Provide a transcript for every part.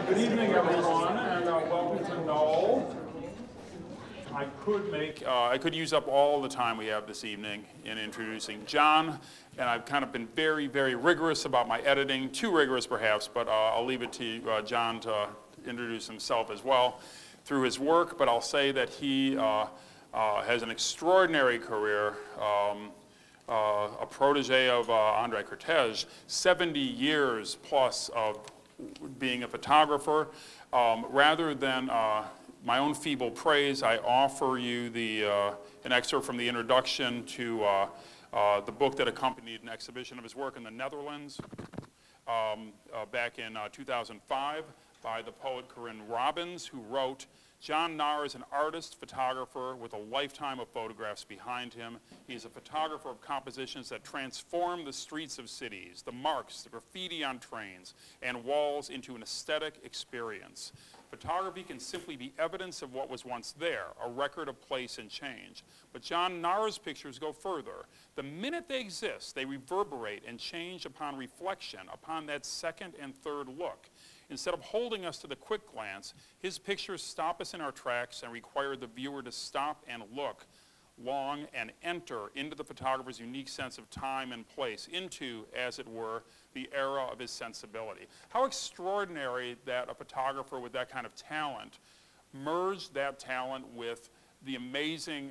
Good evening, everyone, and welcome to Knoll. I could use up all the time we have this evening in introducing Jon, and I've kind of been very, very rigorous about my editing, too rigorous perhaps, but I'll leave it to Jon to introduce himself as well through his work. But I'll say that he has an extraordinary career, a protege of Andre Cortez, 70 years plus of being a photographer. Rather than my own feeble praise, I offer you an excerpt from the introduction to the book that accompanied an exhibition of his work in the Netherlands back in 2005 by the poet Corinne Robbins, who wrote, "Jon Naar is an artist, photographer with a lifetime of photographs behind him. He is a photographer of compositions that transform the streets of cities, the marks, the graffiti on trains, and walls into an aesthetic experience. Photography can simply be evidence of what was once there, a record of place and change. But Jon Naar's pictures go further. The minute they exist, they reverberate and change upon reflection, upon that second and third look. Instead of holding us to the quick glance, his pictures stop us in our tracks and require the viewer to stop and look long and enter into the photographer's unique sense of time and place, into, as it were, the era of his sensibility." How extraordinary that a photographer with that kind of talent merged that talent with the amazing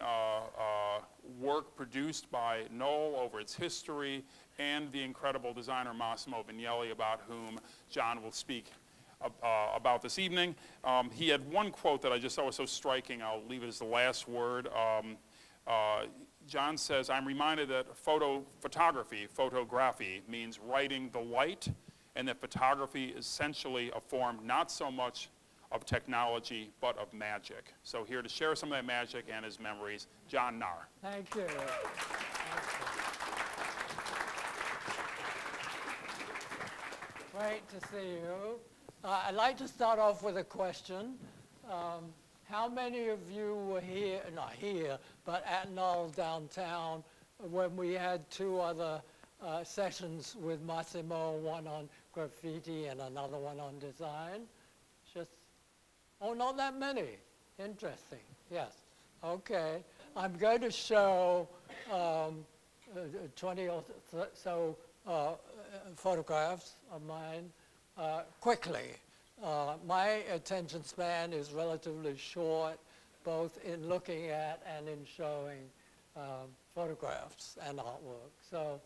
work produced by Knoll over its history and the incredible designer Massimo Vignelli, about whom Jon will speak about this evening. He had one quote that I just thought was so striking. I'll leave it as the last word. Jon says, "I'm reminded that photography means writing the light, and that photography is essentially a form not so much of technology, but of magic." So here to share some of that magic and his memories, Jon Naar. Thank you. Great to see you. I'd like to start off with a question. How many of you were here, not here, but at Knoll downtown when we had two other sessions with Massimo, one on graffiti and another one on design? Oh, not that many. Interesting. Yes. Okay. I'm going to show 20 or so photographs of mine quickly. My attention span is relatively short, both in looking at and in showing photographs and artwork. So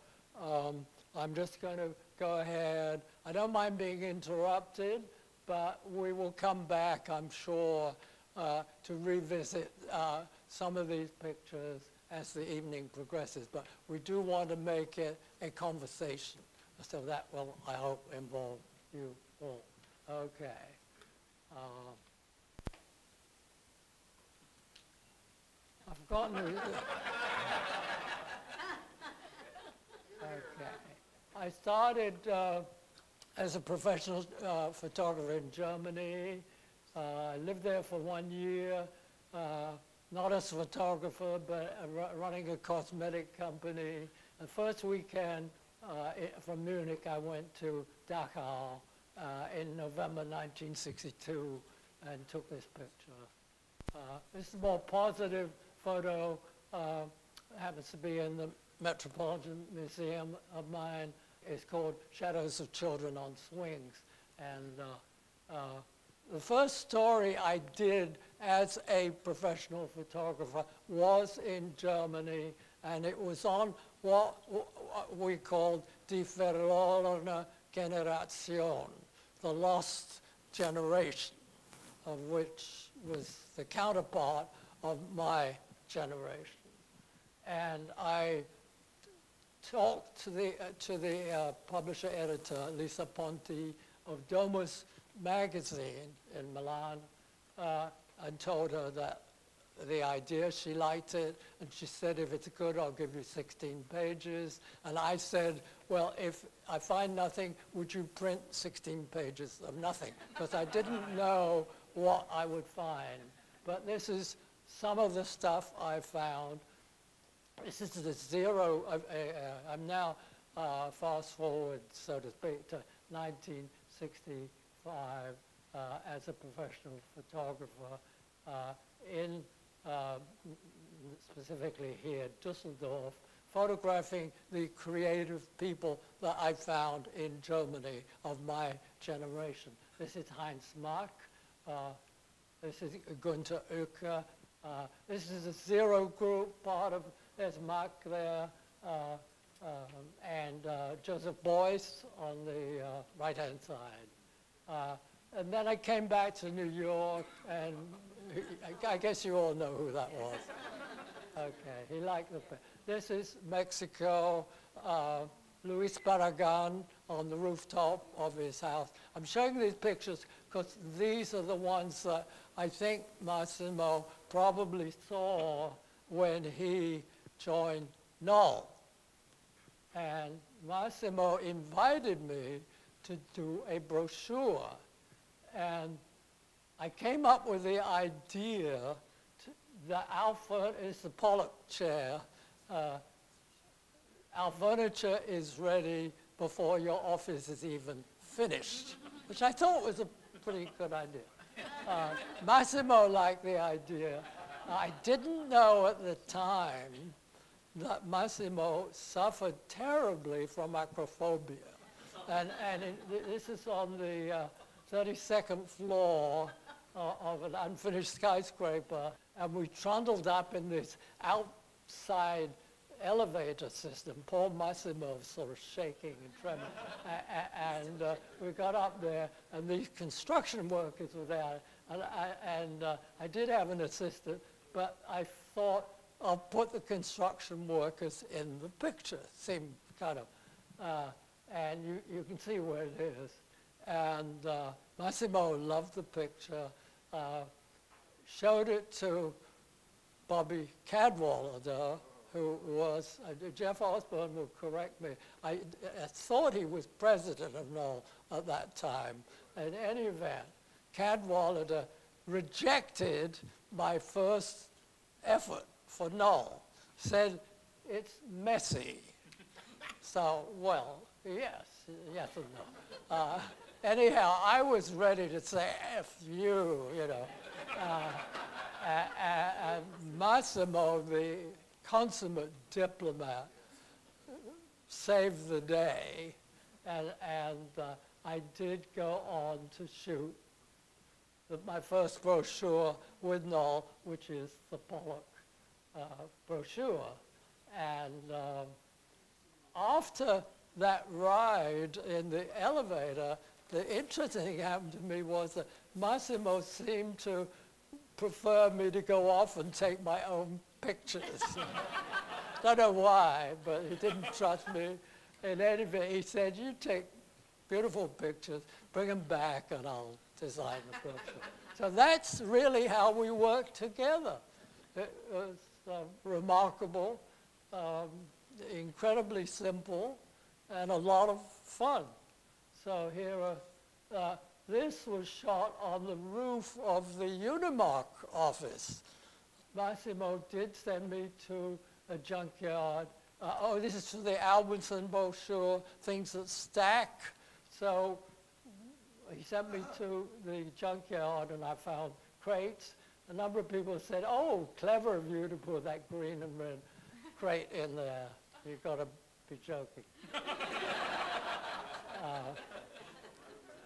I'm just going to go ahead. I don't mind being interrupted, but we will come back, I'm sure, to revisit some of these pictures as the evening progresses. But we do want to make it a conversation. So that will, I hope, involve you all. Okay. I've forgotten who. Okay. I started as a professional photographer in Germany. I lived there for 1 year, not as a photographer, but running a cosmetic company. The first weekend from Munich, I went to Dachau in November 1962 and took this picture. This is a more positive photo. Happens to be in the Metropolitan Museum of mine. It's called Shadows of Children on Swings. And the first story I did as a professional photographer was in Germany, and it was on what we called Die verlorene Generation, the lost generation, of which was the counterpart of my generation. And I talked to the publisher editor, Lisa Ponti, of Domus magazine in Milan, and told her that the idea, she liked it, and she said, "If it's good, I'll give you 16 pages. And I said, "Well, if I find nothing, would you print 16 pages of nothing?" Because I didn't know what I would find. But this is some of the stuff I found. This is the zero. I'm now fast forward, so to speak, to 1965. as a professional photographer in specifically here, Dusseldorf, photographing the creative people that I found in Germany of my generation. This is Heinz Mark. This is Gunther Oecker. This is a zero group part of, there's Mark there, and Joseph Beuys on the right-hand side. And then I came back to New York, and I guess you all know who that was. Okay, he liked the picture. This is Mexico, Luis Barragan on the rooftop of his house. I'm showing these pictures because these are the ones that I think Massimo probably saw when he joined Knoll. And Massimo invited me to do a brochure. And I came up with the idea that is the Pollock chair. Our furniture is ready before your office is even finished, which I thought was a pretty good idea. Massimo liked the idea. I didn't know at the time that Massimo suffered terribly from acrophobia. And this is on the 32nd floor of an unfinished skyscraper, and we trundled up in this outside elevator system. Poor Massimo was sort of shaking and trembling. And we got up there, and these construction workers were there, and I did have an assistant, but I thought I'll put the construction workers in the picture. Seemed kind of, and you can see where it is. And Massimo loved the picture, showed it to Bobby Cadwallader, who was, Jeff Osbourne will correct me, I thought he was president of Knoll at that time. In any event, Cadwallader rejected my first effort for Knoll, said it's messy. So, well, yes and no. Anyhow, I was ready to say, F you, you know. And Massimo, the consummate diplomat, saved the day, and I did go on to shoot my first brochure with Knoll, which is the Pollock brochure. And after that ride in the elevator, the interesting thing happened to me was that Massimo seemed to prefer me to go off and take my own pictures. Don't know why, but he didn't trust me. In any event, he said, you take beautiful pictures, bring them back, and I'll design the brochure. So that's really how we worked together. It was remarkable, incredibly simple, and a lot of fun. So here this was shot on the roof of the Unimark office. Massimo did send me to a junkyard. This is for the Albertson brochure, things that stack. So he sent me to the junkyard, and I found crates. A number of people said, oh, clever of you to put that green and red crate in there. You've got to be joking.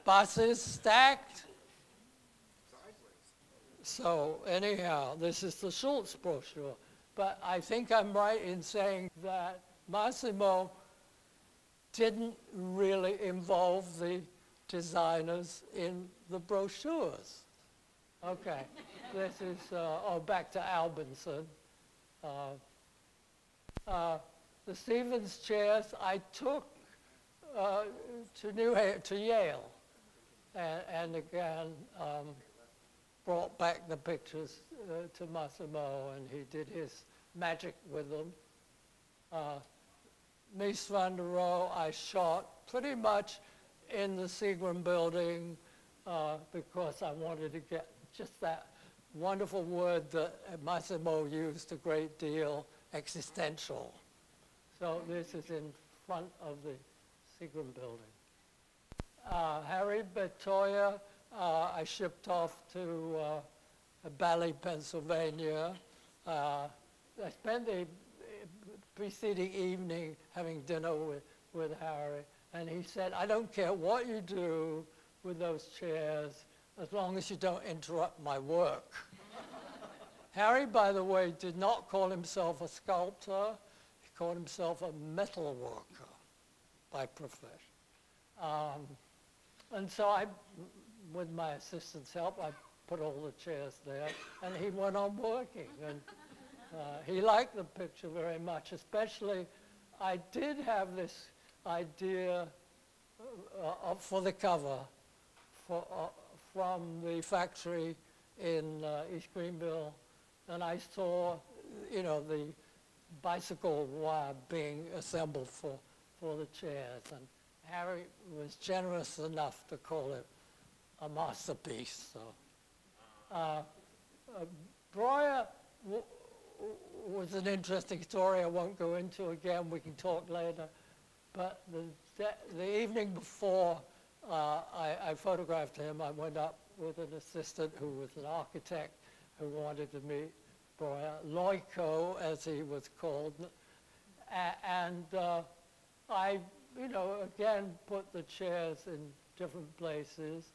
Buses stacked. So anyhow, this is the Schultz brochure. But I think I'm right in saying that Massimo didn't really involve the designers in the brochures. Okay, this is, back to Albenson. The Stephens chairs I took to Yale, and again brought back the pictures to Massimo, and he did his magic with them. Mies van der Rohe I shot pretty much in the Seagram building because I wanted to get just that wonderful word that Massimo used a great deal, existential. So this is in front of the Seagram building. Harry Bertoia I shipped off to Bally, Pennsylvania. I spent the preceding evening having dinner with Harry, and he said, I don't care what you do with those chairs as long as you don't interrupt my work. Harry, by the way, did not call himself a sculptor. He called himself a metal worker by profession. And so I, with my assistant's help, I put all the chairs there, and he went on working. And he liked the picture very much, especially I did have this idea for the cover from the factory in East Greenville, and I saw, you know, the bicycle wire being assembled for the chairs, and Harry was generous enough to call it a masterpiece. So, Breuer was an interesting story I won't go into again, we can talk later, but the evening before I photographed him, I went up with an assistant who was an architect who wanted to meet Breuer, Loiko as he was called, and I, you know, again put the chairs in different places.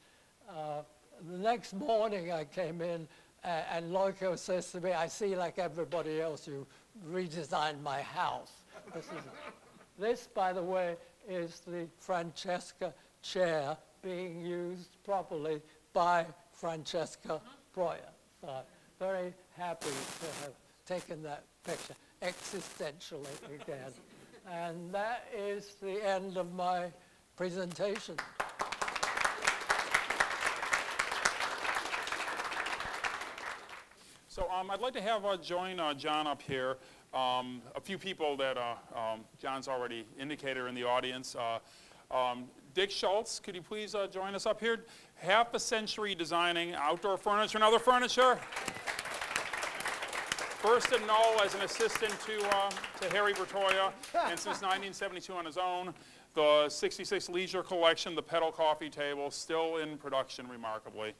The next morning I came in and Loiko says to me, I see like everybody else you redesigned my house. This, by the way, is the Francesca chair being used properly by Francesca Breuer. So very happy to have taken that picture existentially again. And that is the end of my presentation. So I'd like to have join Jon up here. A few people that John's already indicated are in the audience. Dick Schultz, could you please join us up here? Half a century designing outdoor furniture and other furniture. First at Knoll as an assistant to Harry Bertoia, and since 1972 on his own. The 66 Leisure Collection, the pedal coffee table, still in production remarkably.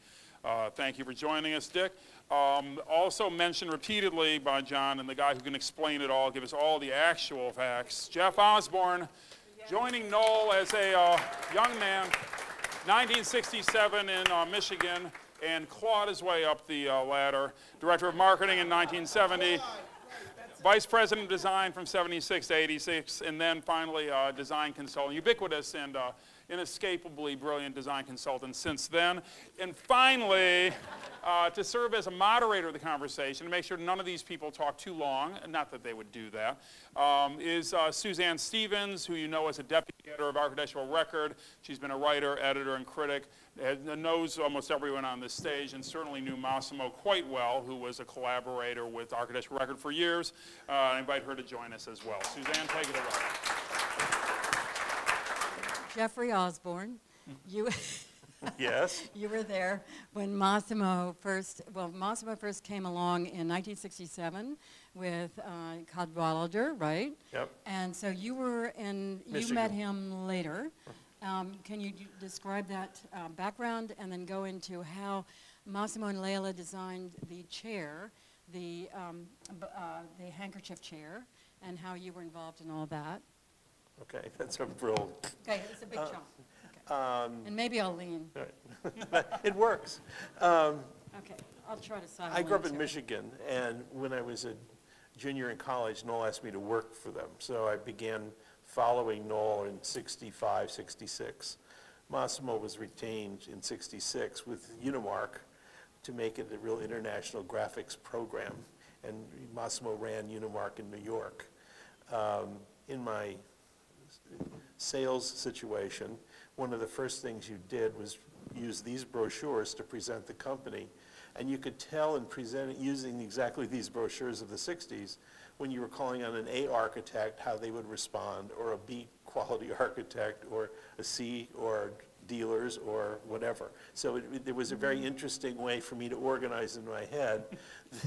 Thank you for joining us, Dick. Also mentioned repeatedly by Jon, and the guy who can explain it all, give us all the actual facts, Jeff Osbourne, joining Knoll as a young man, 1967 in Michigan, and clawed his way up the ladder. Director of Marketing in 1970, Vice President of Design from 76 to 86, and then finally design consultant, ubiquitous and inescapably brilliant design consultant since then. And finally, to serve as a moderator of the conversation, to make sure none of these people talk too long, not that they would do that, is Suzanne Stephens, who you know as a deputy editor of Architectural Record. She's been a writer, editor, and critic, knows almost everyone on this stage, and certainly knew Massimo quite well, who was a collaborator with Architectural Record for years. I invite her to join us as well. Suzanne, take it away. Jeffrey Osbourne, you, yes, you were there when Massimo first came along in 1967 with Cadwallader, right? Yep. And so you were in, you met him later. Can you describe that background and then go into how Massimo and Leila designed the chair, the handkerchief chair, and how you were involved in all that? Okay, that's a real... Okay, it's a big chunk. Okay. And maybe I'll lean. Right. It works. Okay, I'll try to silence. I grew up in Michigan, and when I was a junior in college, Knoll asked me to work for them. So I began following Knoll in 65, 66. Massimo was retained in 66 with Unimark to make it a real international graphics program, and Massimo ran Unimark in New York. In my sales situation, one of the first things you did was use these brochures to present the company. And you could tell in presenting, using exactly these brochures of the 60s, when you were calling on an A architect, how they would respond, or a B quality architect, or a C, or dealers, or whatever. So it was a very interesting way for me to organize in my head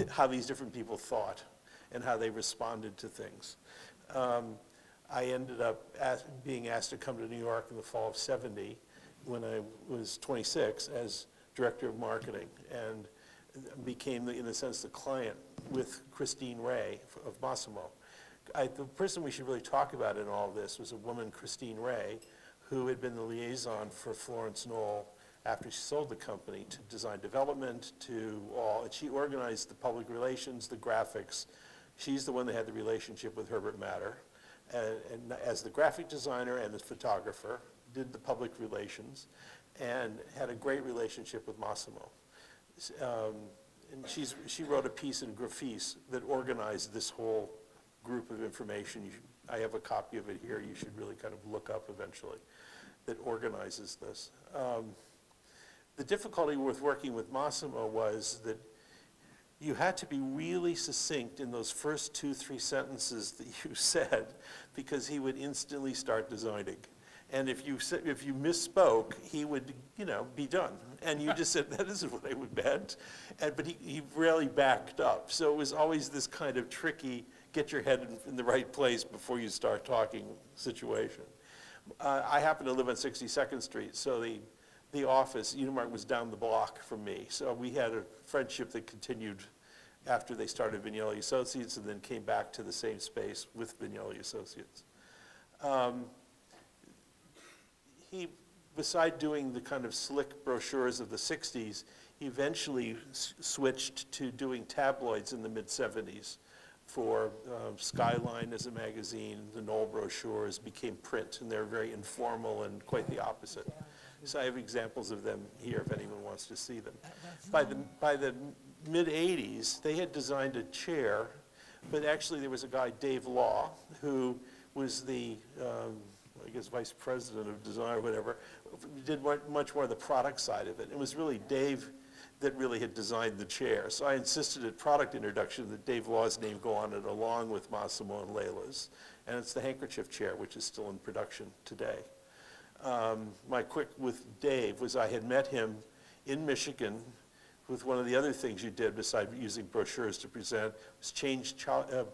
how these different people thought and how they responded to things. I ended up being asked to come to New York in the fall of '70 when I was 26 as director of marketing, and became, in a sense, the client with Christine Ray of Massimo. The person we should really talk about in all of this was a woman, Christine Ray, who had been the liaison for Florence Knoll after she sold the company to design development, to all, and she organized the public relations, the graphics. She's the one that had the relationship with Herbert Matter, and as the graphic designer and the photographer, did the public relations, and had a great relationship with Massimo. And she wrote a piece in Graphice that organized this whole group of information. I have a copy of it here. You should really kind of look up eventually, that organizes this. The difficulty with working with Massimo was that you had to be really succinct in those first 2-3 sentences that you said, because he would instantly start designing. And if you misspoke, he would, be done. And you just said, that isn't what I would meant. But he rarely backed up. So it was always this kind of tricky, get your head in the right place before you start talking situation. I happen to live on 62nd Street, so the office, Unimart, was down the block from me. So we had a friendship that continued after they started Vignelli Associates, and then came back to the same space with Vignelli Associates. He, beside doing the kind of slick brochures of the 60s, he eventually switched to doing tabloids in the mid-70s for Skyline as a magazine. The Knoll brochures became print, and they're very informal and quite the opposite. So I have examples of them here if anyone wants to see them. By the mid-80s, they had designed a chair, but actually there was a guy, Dave Law, who was the I guess vice president of design or whatever, did much more of the product side of it. It was really Dave that really had designed the chair. So I insisted at product introduction that Dave Law's name go on it along with Massimo and Leila's. And it's the handkerchief chair, which is still in production today. My quick with Dave was I had met him in Michigan with one of the other things you did besides using brochures to present was change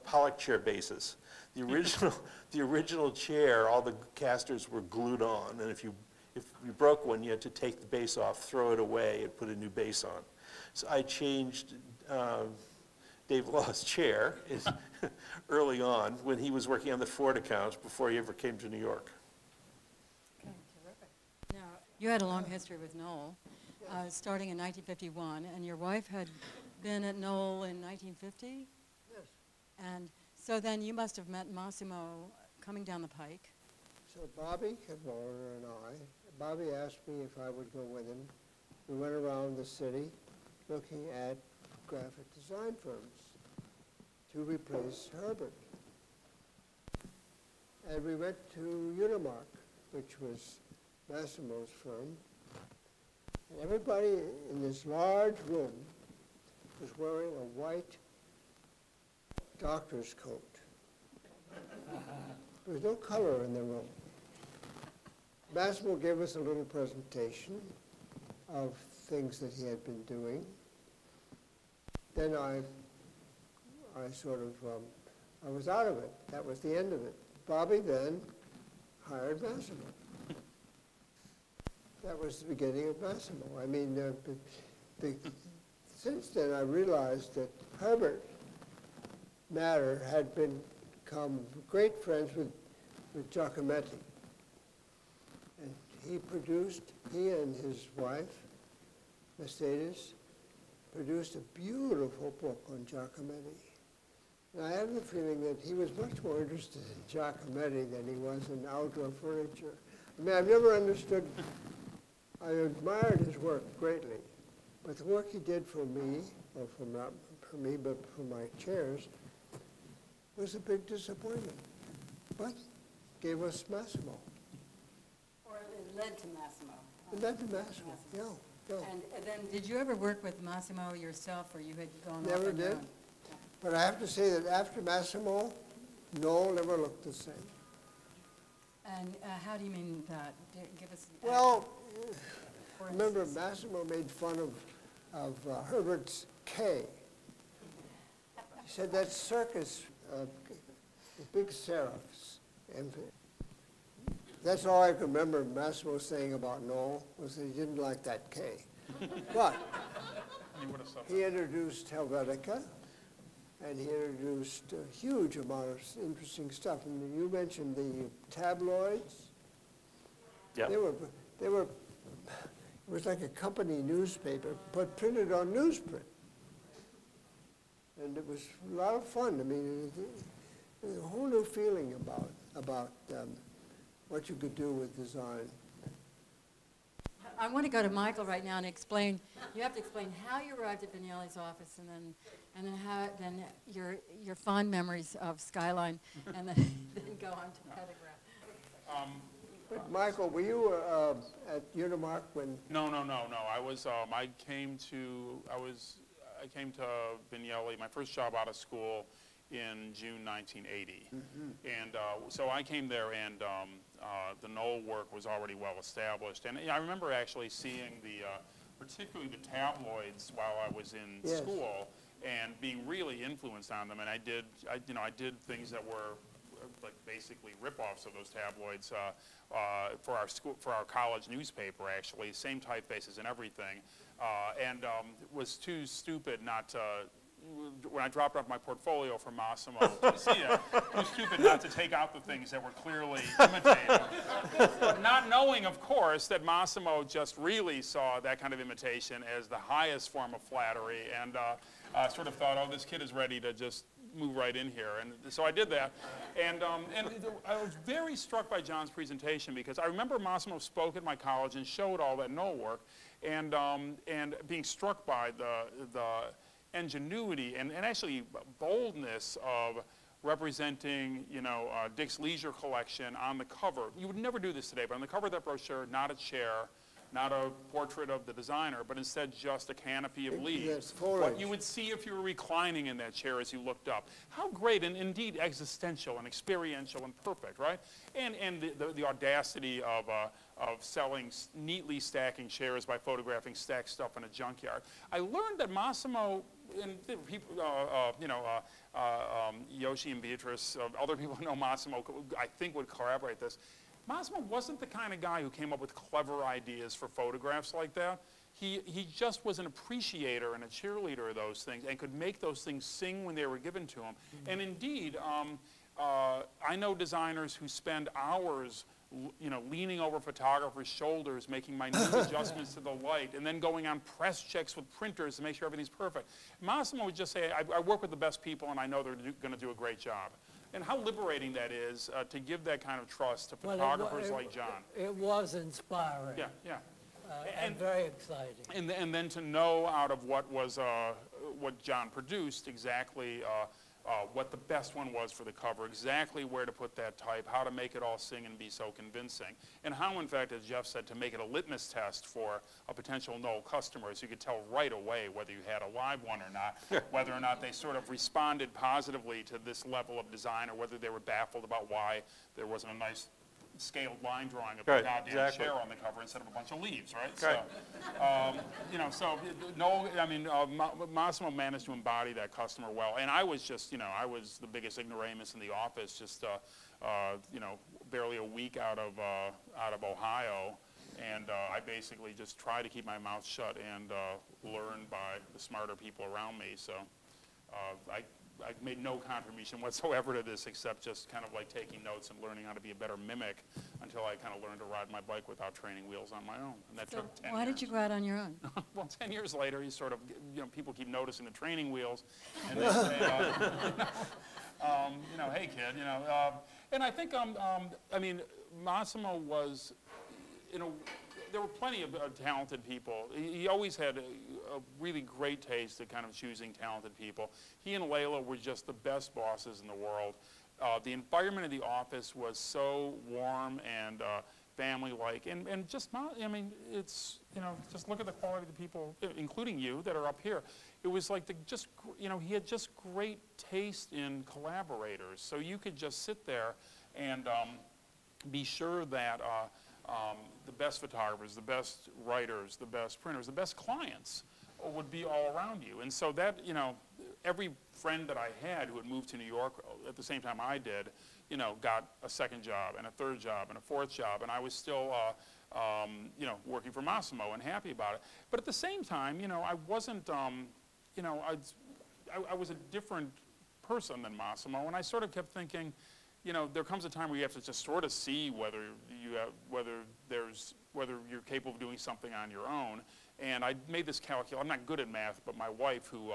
Pollock chair bases. The original chair, all the casters were glued on, and if you broke one, you had to take the base off, throw it away, and put a new base on. So I changed Dave Law's chair early on when he was working on the Ford account before he ever came to New York. Okay, terrific. Now, you had a long history with Knoll, starting in 1951, and your wife had been at Knoll in 1950? Yes. And so then you must have met Massimo coming down the pike. So Bobby Kevlar and Bobby asked me if I would go with him. We went around the city looking at graphic design firms to replace Herbert. And we went to Unimark, which was Massimo's firm. And everybody in this large room was wearing a white doctor's coat. There was no color in the room. Massimo gave us a little presentation of things that he had been doing. Then I was out of it. That was the end of it. Bobby then hired Massimo. That was the beginning of Massimo. I mean, since then I realized that Herbert Matter had become great friends with Giacometti. And he and his wife, Mercedes, produced a beautiful book on Giacometti. And I have the feeling that he was much more interested in Giacometti than he was in outdoor furniture. I mean, I've never understood, I admired his work greatly, but the work he did for me, or not for me, but for my chairs, was a big disappointment, but gave us Massimo. Or it led to Massimo. It led to Massimo, yeah. And then did you ever work with Massimo yourself, or you had gone off Never on your did. own? But I have to say that after Massimo, Knoll never looked the same. And how do you mean that? Give us an Well, for remember instance. Massimo made fun of Herbert's K. He said that circus, the big serifs. And that's all I can remember Massimo saying about Knoll, was that he didn't like that K. But You would have said he introduced Helvetica, and he introduced a huge amount of interesting stuff. And you mentioned the tabloids. Yeah. They were, it was like a company newspaper, but printed on newsprint. And it was a lot of fun. I mean, it was a whole new feeling about what you could do with design. I want to go to Michael right now and explain. You have to explain how you arrived at Vignelli's office, and then your fond memories of Skyline, and then go on to Pentagram. But Michael, were you at Unimark when? No. I was. I came to Vignelli. My first job out of school in June 1980, and so I came there, and the Knoll work was already well established. And I remember actually seeing particularly the tabloids while I was in school, and being really influenced on them. And I did things that were like basically rip-offs of those tabloids for our college newspaper, actually, same typefaces and everything, and was too stupid not to, when I dropped off my portfolio from Massimo to see it, too stupid not to take out the things that were clearly imitated. But not knowing, of course, that Massimo just really saw that kind of imitation as the highest form of flattery, and sort of thought, oh, this kid is ready to just move right in here. And so I did that. And I was very struck by John's presentation, because I remember Massimo spoke at my college and showed all that Knoll work, and being struck by the ingenuity and actually boldness of representing, Dick's leisure collection on the cover. You would never do this today, but on the cover of that brochure, not a chair, not a portrait of the designer, but instead just a canopy of leaves. What you would see if you were reclining in that chair as you looked up. How great, and indeed existential and experiential and perfect, right? And the audacity of selling, neatly stacking chairs by photographing stacked stuff in a junkyard. I learned that Massimo, and people, Yoshi and Beatrice, other people who know Massimo, I think would corroborate this. Massimo wasn't the kind of guy who came up with clever ideas for photographs like that. He just was an appreciator and a cheerleader of those things, and could make those things sing when they were given to him. And indeed, I know designers who spend hours leaning over photographers' shoulders, making minute adjustments to the light, and then going on press checks with printers to make sure everything's perfect. Massimo would just say, I work with the best people, and I know they're going to do a great job. And how liberating that is to give that kind of trust to photographers like John. It was inspiring. Yeah. And very exciting. And then to know out of what was what John produced exactly what the best one was for the cover, exactly where to put that type, how to make it all sing and be so convincing, and how, in fact, as Jeff said, to make it a litmus test for a potential Knoll customer, so you could tell right away whether you had a live one or not, whether or not they sort of responded positively to this level of design, or whether they were baffled about why there wasn't a nice scaled line drawing of a goddamn chair on the cover instead of a bunch of leaves, right? So, Massimo managed to embody that customer well, and I was just, I was the biggest ignoramus in the office, just, barely a week out of Ohio, and I basically just tried to keep my mouth shut and learn by the smarter people around me. So, I made no contribution whatsoever to this, except just kind of like taking notes and learning how to be a better mimic, until I kind of learned to ride my bike without training wheels on my own. And that took 10 years. Why did you go out on your own? Well, 10 years later, you sort of, people keep noticing the training wheels, and they say, hey kid, and I think, Massimo was, there were plenty of talented people. He always had a really great taste at kind of choosing talented people. He and Layla were just the best bosses in the world. The environment of the office was so warm and family-like, and just not, it's, just look at the quality of the people, including you, that are up here. It was like he had just great taste in collaborators. So you could just sit there and be sure that the best photographers, the best writers, the best printers, the best clients would be all around you. And so that, every friend that I had who had moved to New York at the same time I did, got a second job and a third job and a fourth job, and I was still you know, working for Massimo and happy about it. But at the same time, you know, I wasn't, you know, I was a different person than Massimo, and I sort of kept thinking, you know, there comes a time where you have to just sort of see whether whether you're capable of doing something on your own. And I made this calculation. I'm not good at math, but my wife, who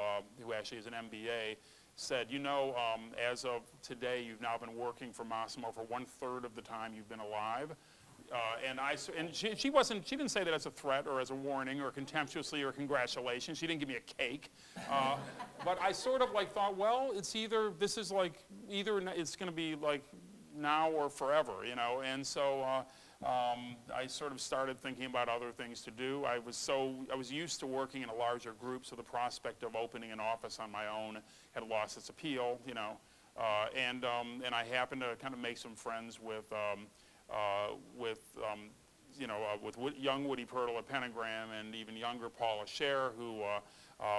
actually is an MBA, said, you know, as of today, you've now been working for Massimo for 1/3 of the time you've been alive. And she didn't say that as a threat or as a warning or contemptuously or congratulations. She didn't give me a cake. But I sort of like thought, well, it's either, this is like, either it's going to be like now or forever, you know. And so I sort of started thinking about other things to do. I was used to working in a larger group, so the prospect of opening an office on my own had lost its appeal, you know. And I happened to kind of make some friends with young Woody Pirtle at Pentagram, and even younger Paula Scher, who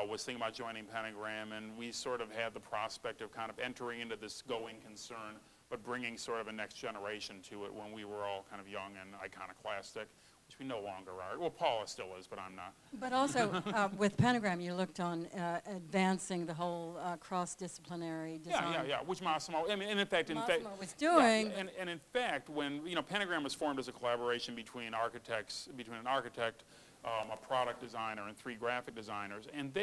was thinking about joining Pentagram, and we sort of had the prospect of kind of entering into this going concern, but bringing sort of a next generation to it when we were all kind of young and iconoclastic, which we no longer are. Well, Paula still is, but I'm not. But also, with Pentagram, you looked on advancing the whole cross-disciplinary design. Yeah, which Massimo, I mean, and in fact, Massimo was doing. Yeah, and in fact, when, you know, Pentagram was formed as a collaboration between an architect, a product designer, and 3 graphic designers, and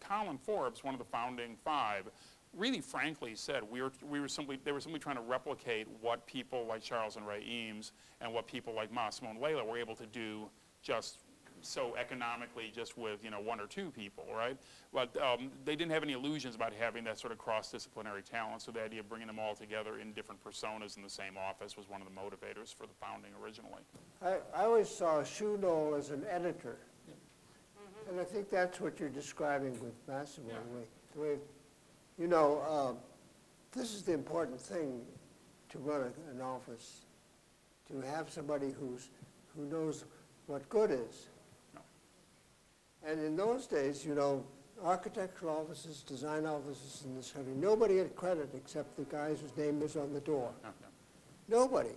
Colin Forbes, one of the founding 5, really frankly said they were simply trying to replicate what people like Charles and Ray Eames and what people like Massimo and Layla were able to do just so economically, just with, you know, 1 or 2 people, right? But they didn't have any illusions about having that sort of cross-disciplinary talent, so the idea of bringing them all together in different personas in the same office was one of the motivators for the founding originally. I always saw Knoll as an editor, and I think that's what you're describing with Massimo. The way, you know, this is the important thing to run an office, to have somebody who knows what good is. And in those days, you know, architectural offices, design offices in this country, nobody had credit except the guys whose name was on the door. Nobody.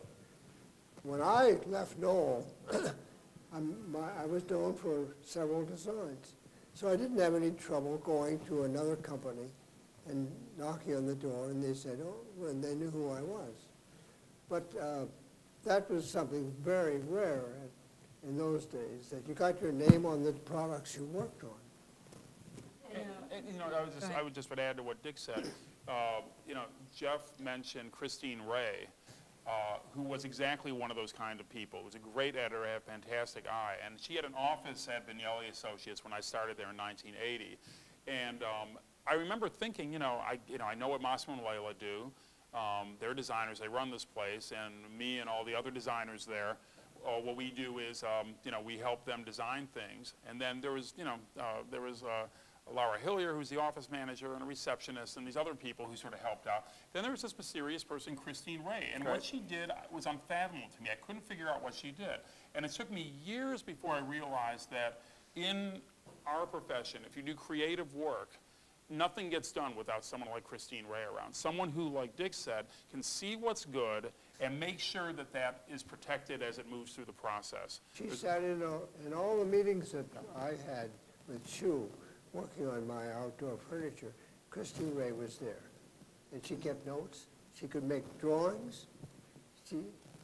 When I left Knoll, I was known for several designs. So I didn't have any trouble going to another company and knocking on the door, and they said, oh, and they knew who I was. But that was something very rare in those days, that you got your name on the products you worked on. And you know, I would just add to what Dick said. You know, Jeff mentioned Christine Ray, who was exactly one of those kind of people. Was a great editor, had a fantastic eye, and she had an office at Vignelli Associates when I started there in 1980. And I remember thinking, you know, I know what Massimo and Layla do. They're designers, they run this place, and me and all the other designers there, what we do is, you know, we help them design things. And then there was, you know, Laura Hillier, who's the office manager, and a receptionist, and these other people who sort of helped out. Then there was this mysterious person, Christine Ray, and what she did was unfathomable to me. I couldn't figure out what she did. And it took me years before I realized that in our profession, if you do creative work, nothing gets done without someone like Christine Ray around. Someone who, like Dick said, can see what's good and make sure that that is protected as it moves through the process. She sat in all the meetings that I had with Shu, working on my outdoor furniture. Christine Ray was there, and she kept notes. She could make drawings. She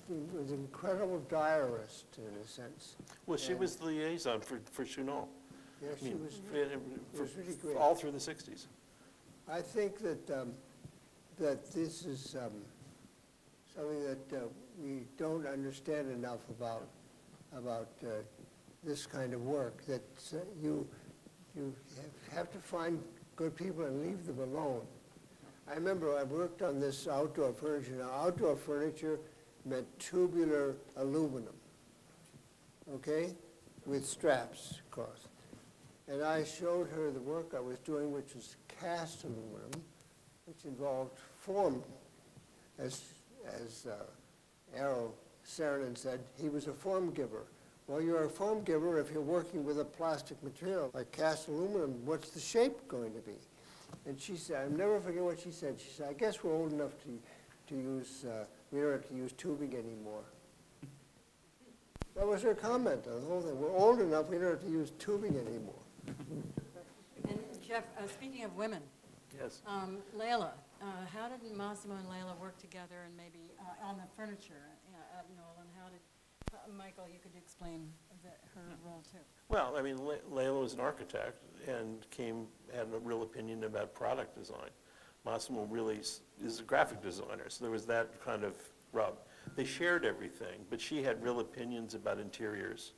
was an incredible diarist, in a sense. Well, she was the liaison for Knoll. Yeah, she was really great. All through the 60s. I think that that this is something that we don't understand enough about this kind of work. That you have to find good people and leave them alone. I remember I worked on this outdoor furniture. Now, outdoor furniture meant tubular aluminum, okay, with straps across. And I showed her the work I was doing, which was cast aluminum, which involved form. As Errol Saarinen said, he was a form giver. Well, you're a form giver if you're working with a plastic material like cast aluminum. What's the shape going to be? And she said, I'll never forget what she said. She said, I guess we're old enough to use, we don't have to use tubing anymore. That was her comment on the whole thing. We're old enough, we don't have to use tubing anymore. And Jeff, speaking of women, Yes. Layla, how did Massimo and Layla work together and maybe on the furniture at Knoll, and how did, Michael, you could explain her role too. Well, I mean, Layla was an architect and had a real opinion about product design. Massimo really is a graphic designer, so there was that kind of rub. They shared everything, but she had real opinions about interiors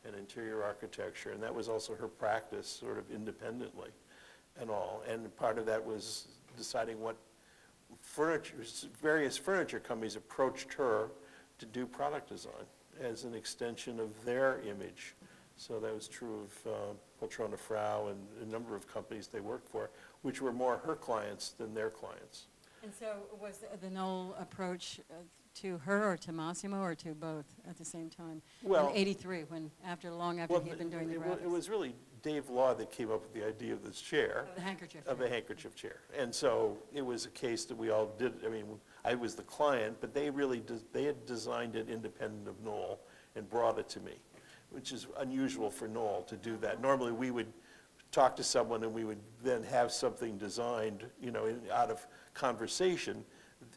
and interior architecture, and that was also her practice sort of independently and all. And part of that was deciding what furniture, various furniture companies approached her to do product design as an extension of their image. So that was true of Poltrona Frau and a number of companies they worked for, which were more her clients than their clients. And so was the Knoll approach to her or to Massimo or to both at the same time? Well, in '83, long after he had been doing the graphics. It was really Dave Law that came up with the idea of this chair. The handkerchief. Of a handkerchief chair. And so it was a case that we all did. I mean, I was the client, but they really they had designed it independent of Knoll and brought it to me, which is unusual for Knoll to do that. Normally we would talk to someone and we would then have something designed, you know, out of conversation.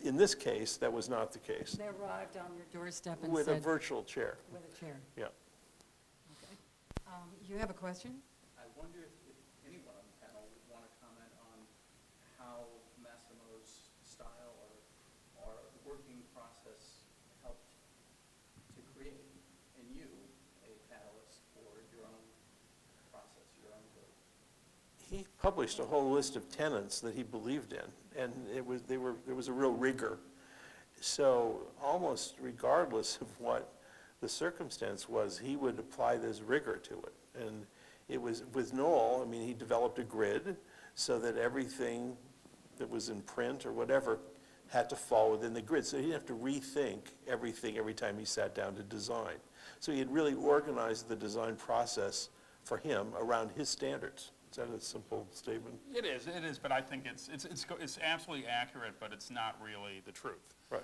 In this case, that was not the case. They arrived on your doorstep and With said. a virtual chair. With a chair. Yeah. Okay. You have a question? I wonder if anyone on the panel would want to comment on how Massimo's style or working process helped to create in you a catalyst for your own process, your own work. He published a whole list of tenets that he believed in, and there was a real rigor. So almost regardless of what the circumstance was, he would apply this rigor to it. And it was with Knoll, I mean, he developed a grid so that everything that was in print or whatever had to fall within the grid. So he didn't have to rethink everything every time he sat down to design. So he had really organized the design process for him around his standards. Is that a simple statement? It is, but I think it's absolutely accurate, but it's not really the truth. Right.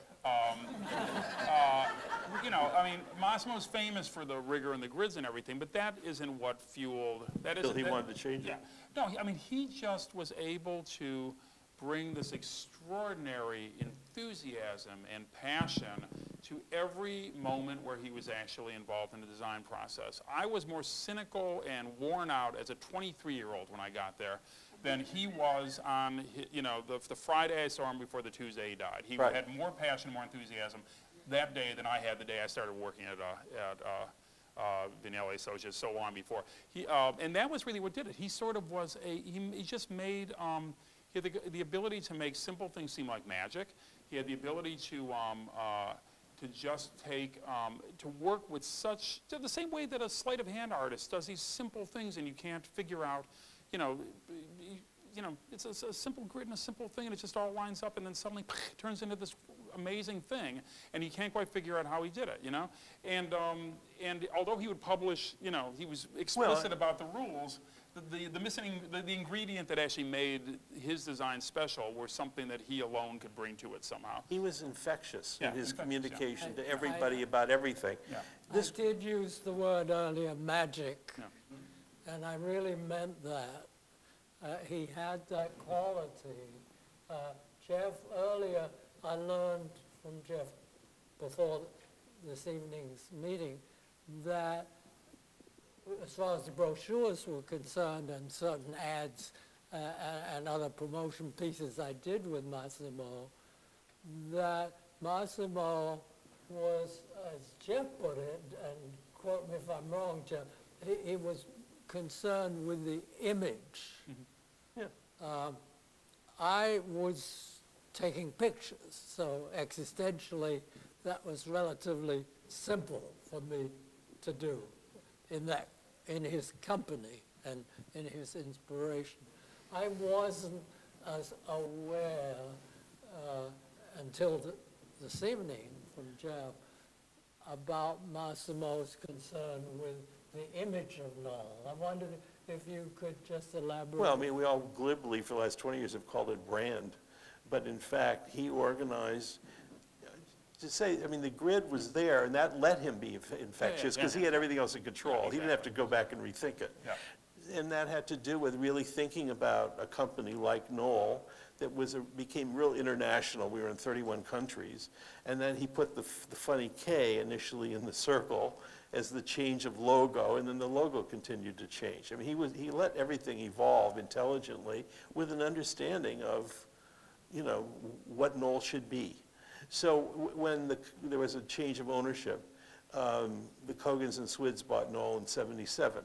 You know, I mean, Massimo's famous for the rigor and the grids and everything, but that isn't what fueled, that isn't. Until he wanted to change it. Yeah. No, I mean, he just was able to bring this extraordinary enthusiasm and passion to every moment where he was actually involved in the design process. I was more cynical and worn out as a 23-year-old when I got there than he was on, you know, the Friday I saw him before the Tuesday he died. He Right. had more passion, more enthusiasm that day than I had the day I started working at Vignelli Associates so long before. And that was really what did it. He sort of was he just made, he had the ability to make simple things seem like magic. He had the ability to just take, to work with such, the same way that a sleight of hand artist does these simple things and you can't figure out, you know, it's a simple grid and a simple thing and it just all lines up and then suddenly turns into this amazing thing and you can't quite figure out how he did it, you know? And although he would publish, you know, he was explicit about the rules, the ingredient that actually made his design special were something that he alone could bring to it somehow. He was infectious in his communication to I- everybody about everything. Yeah. I did use the word earlier, magic, Yeah. and I really meant that. He had that quality. Jeff, earlier, I learned from Jeff before this evening's meeting that as far as the brochures were concerned and certain ads and other promotion pieces I did with Massimo, that Massimo was, as Jeff put it, and quote me if I'm wrong, Jeff, he was concerned with the image. Yeah. I was taking pictures, so existentially that was relatively simple for me to do in his company and in his inspiration. I wasn't as aware until this evening from Jeff about Massimo's concern with the image of Knoll. I wondered if you could just elaborate. Well, I mean, we all glibly for the last 20 years have called it brand, but in fact, he organized, to say, I mean, the grid was there, and that let him be infectious, because he had everything else in control. He didn't have to go back and rethink it. Yeah. And that had to do with really thinking about a company like Knoll that became real international. We were in 31 countries. And then he put the funny K initially in the circle as the change of logo, and then the logo continued to change. I mean, he let everything evolve intelligently with an understanding of, you know, what Knoll should be. So when there was a change of ownership, the Cogans and Swids bought Knoll in '77.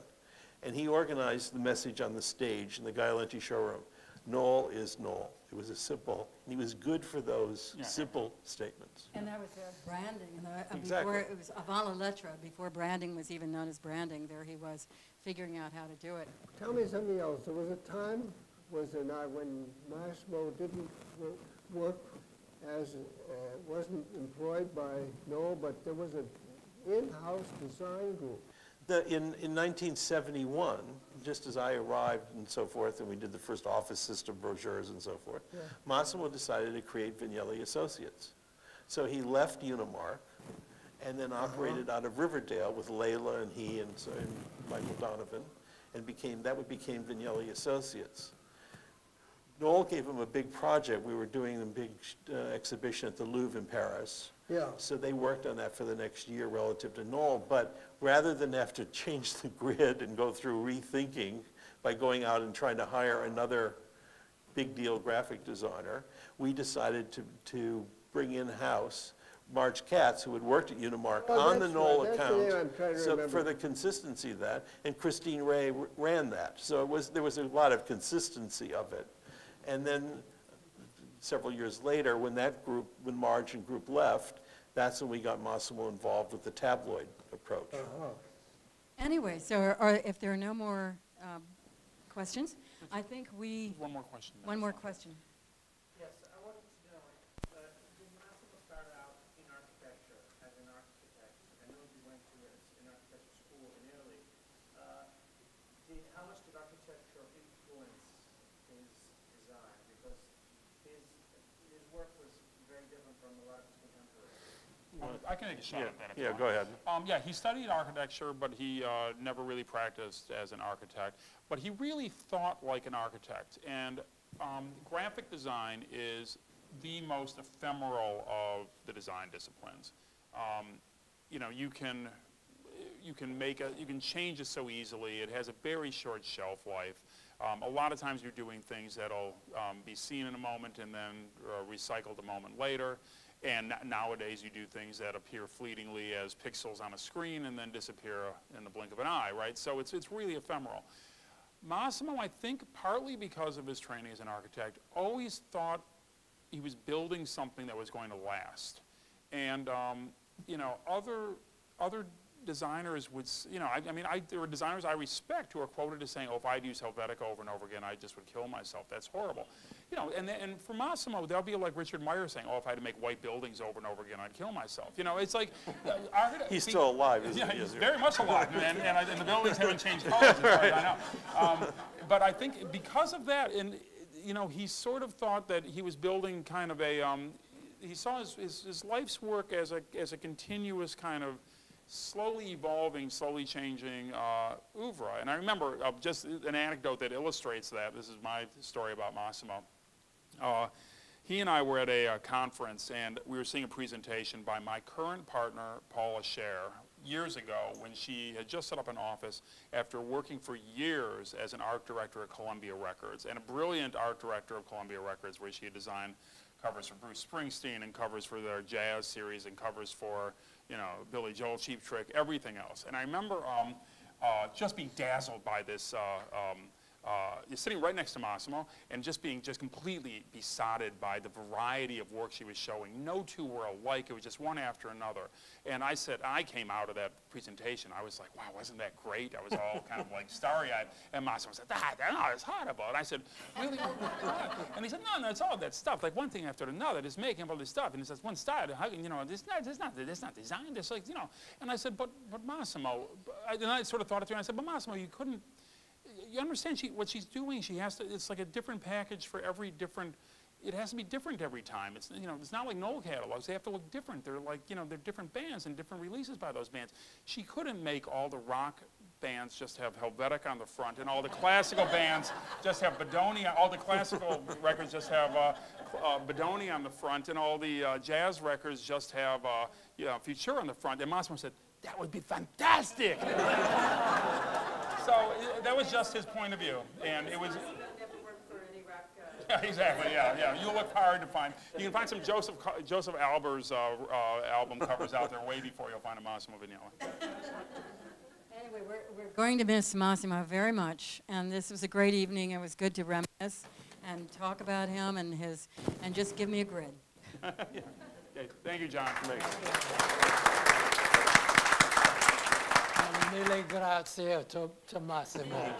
And he organized the message on the stage in the Gailenti showroom. Knoll is Knoll. It was a simple, and he was good for those simple statements. And that was their branding. And Exactly. before it was avant la lettre, before branding was even known as branding, there he was figuring out how to do it. Tell me something else. There was a time, was there not, when Massimo didn't work as, wasn't employed by Knoll, but there was an in-house design group. In 1971, just as I arrived and so forth, and we did the first office system brochures and so forth, Massimo decided to create Vignelli Associates. So he left Unimark and then operated out of Riverdale with Layla and he and Michael Donovan, and became Vignelli Associates. Knoll gave him a big project. We were doing a big exhibition at the Louvre in Paris. Yeah. So they worked on that for the next year relative to Knoll, but rather than have to change the grid and go through rethinking by going out and trying to hire another big deal graphic designer, we decided to bring in-house Marge Katz, who had worked at Unimark on the Knoll account, so for the consistency of that, and Christine Ray ran that. So there was a lot of consistency of it. And then several years later, when Marge and group left, that's when we got Massimo involved with the tabloid approach. Anyway, so if there are no more questions, I think we... One more question. One more question. Yes, I wanted to know, did Massimo start out in architecture as an architect? I know you went to an architecture school in Italy. How much did architecture influence his design? Because his work was very different from a lot of his contemporaries. I can take a shot at that if you Yeah, want. go ahead. Yeah, he studied architecture, but he never really practiced as an architect. But he really thought like an architect. And graphic design is the most ephemeral of the design disciplines. You know, you can change it so easily. It has a very short shelf life. A lot of times you're doing things that'll be seen in a moment and then recycled a moment later. And nowadays you do things that appear fleetingly as pixels on a screen and then disappear in the blink of an eye, right? So it's really ephemeral. Massimo, I think partly because of his training as an architect, always thought he was building something that was going to last. And you know, other designers would, you know, there were designers I respect who are quoted as saying, oh, if I'd use Helvetica over and over again, I just would kill myself. That's horrible. You know, and for Massimo, they'll be like Richard Meyer saying, oh, if I had to make white buildings over and over again, I'd kill myself. You know, it's like... He's still alive, isn't he? Yeah, he's very much alive, and the buildings haven't changed colors, as far as I know. But I think because of that, and, you know, he sort of thought that he was building kind of a... he saw his life's work as a continuous kind of slowly evolving, slowly changing oeuvre. And I remember just an anecdote that illustrates that. This is my story about Massimo. He and I were at a conference, and we were seeing a presentation by my current partner, Paula Scher, years ago when she had just set up an office after working for years as an art director at Columbia Records, and a brilliant art director of Columbia Records, where she had designed covers for Bruce Springsteen and covers for their jazz series and covers for, you know, Billy Joel, Cheap Trick, everything else. And I remember just being dazzled by this, sitting right next to Massimo and just being completely besotted by the variety of work she was showing. No two were alike. It was just one after another. And I came out of that presentation, I was like, wow, wasn't that great? I was all kind of like starry-eyed. And Massimo said, no, it's horrible. And I said, really? And he said, no, it's all that stuff. Like one thing after another, just making all this stuff. And he says, one style, you know, it's not designed. It's like, you know. And I said, but Massimo, and I sort of thought it through, and I said, but Massimo, you couldn't, you understand what she's doing, it's like a different package for every different it has to be different every time. It's, you know, it's not like Knoll catalogs. They have to look different. They're like, you know, they're different bands and different releases by those bands. She couldn't make all the rock bands just have Helvetic on the front, and all the classical bands just have Bedoni. All the classical records just have Bedoni on the front, and all the jazz records just have you know, Futura on the front. And Massimo said, that would be fantastic. So that was just his point of view, and it was. Yeah, exactly. Yeah. You look hard to find. You can find some Joseph Alber's album covers out there way before you'll find a Massimo Vignelli. Anyway, we're going to miss Massimo very much, and this was a great evening. It was good to reminisce and talk about him and just give me a grid. Yeah. Okay. Thank you, John. Mille grazie to Massimo.